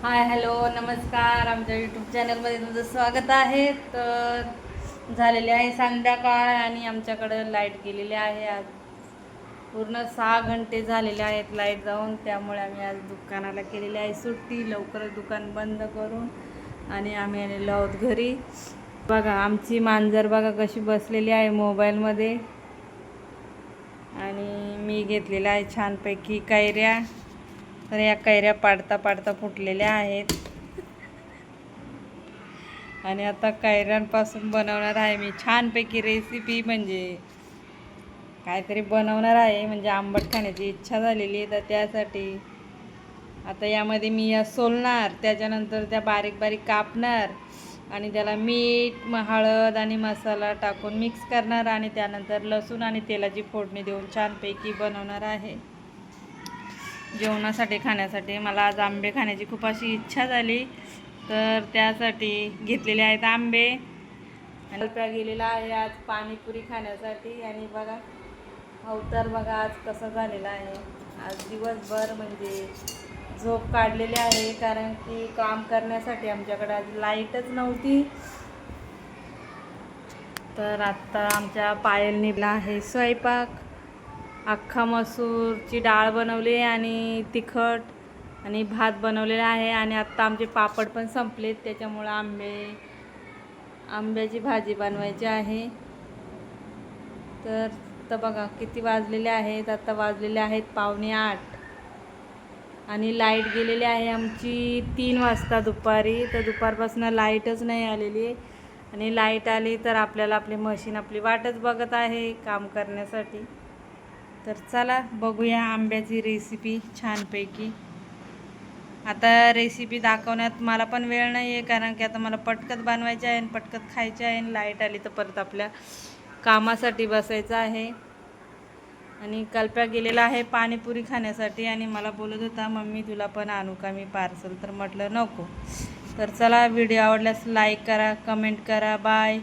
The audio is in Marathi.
हाय हॅलो नमस्कार. आमच्या यूट्यूब चॅनलमध्ये तुमचं स्वागत आहे. तर झालेले आहे संध्याकाळ आणि आमच्याकडं लाईट गेलेली आहे. आज पूर्ण 6 घंटे झालेले आहेत लाईट जाऊन. त्यामुळे आम्ही आज दुकानाला केलेली आहे सुट्टी. लवकरच दुकान बंद करून आणि आम्ही आलेलो आहोत घरी. बघा आमची मांजर बघा कशी बसलेली आहे मोबाईलमध्ये. आणि मी घेतलेल्या आहे छानपैकी कैऱ्या. तर या कैऱ्या पाडता पाडता फुटलेल्या आहेत आणि आता कैऱ्यांपासून बनवणार आहे मी छानपैकी रेसिपी. म्हणजे काहीतरी बनवणार आहे, म्हणजे आंबट खाण्याची इच्छा झालेली आहे. तर त्यासाठी आता यामध्ये मी या सोलणार, त्याच्यानंतर त्या बारीक बारीक कापणार आणि त्याला मीठ हळद आणि मसाला टाकून मिक्स करणार आणि त्यानंतर लसूण आणि तेलाची फोडणी देऊन छानपैकी बनवणार आहे जेवणासाठी खाण्यासाठी. मला आज आंबे खाण्याची खूप अशी इच्छा झाली, तर त्यासाठी घेतलेले आहेत आंबे. आणि गेलेला आहे आज पाणीपुरी खाण्यासाठी. आणि बघा अवतार बघा आज कसा झालेला आहे. आज दिवसभर म्हणजे झोप काढलेली आहे, कारण की काम करण्यासाठी आमच्याकडे आज लाईटच नव्हती. तर आत्ता आमच्या पायल निघला आहे स्वयंपाक. अख्खा मसूरची डाळ बनवली आणि तिखट आणि भात बनवलेला आहे. आणि आत्ता आमचे पापड पण संपलेत, त्याच्यामुळं आंब्याची भाजी बनवायची आहे. तर बघा किती वाजलेले आहेत. आता वाजलेले आहेत 7:45 आणि लाईट गेलेली आहे आमची 3 वाजता दुपारी. तर दुपारपासून लाईटच नाही आलेली. आणि लाईट आली तर आपल्याला आपली मशीन आपली वाटच बघत आहे काम करण्यासाठी. तर चला बघूया आंब्याची रेसिपी छानपैकी. आता रेसिपी दाखवण्यात मला पण वेळ नाही आहे, कारण की आता मला पटकत बनवायचे आहे आणि पटकत खायचे आहे. आणि लाईट आली तर परत आपल्या कामासाठी बसायचं आहे. आणि कल्प्या गेलेला आहे पाणीपुरी खाण्यासाठी आणि मला बोलत होता मम्मी तुला पण आणू का मी पार्सल. तर म्हटलं नको. तर चला व्हिडिओ आवडल्यास लाईक करा, कमेंट करा. बाय.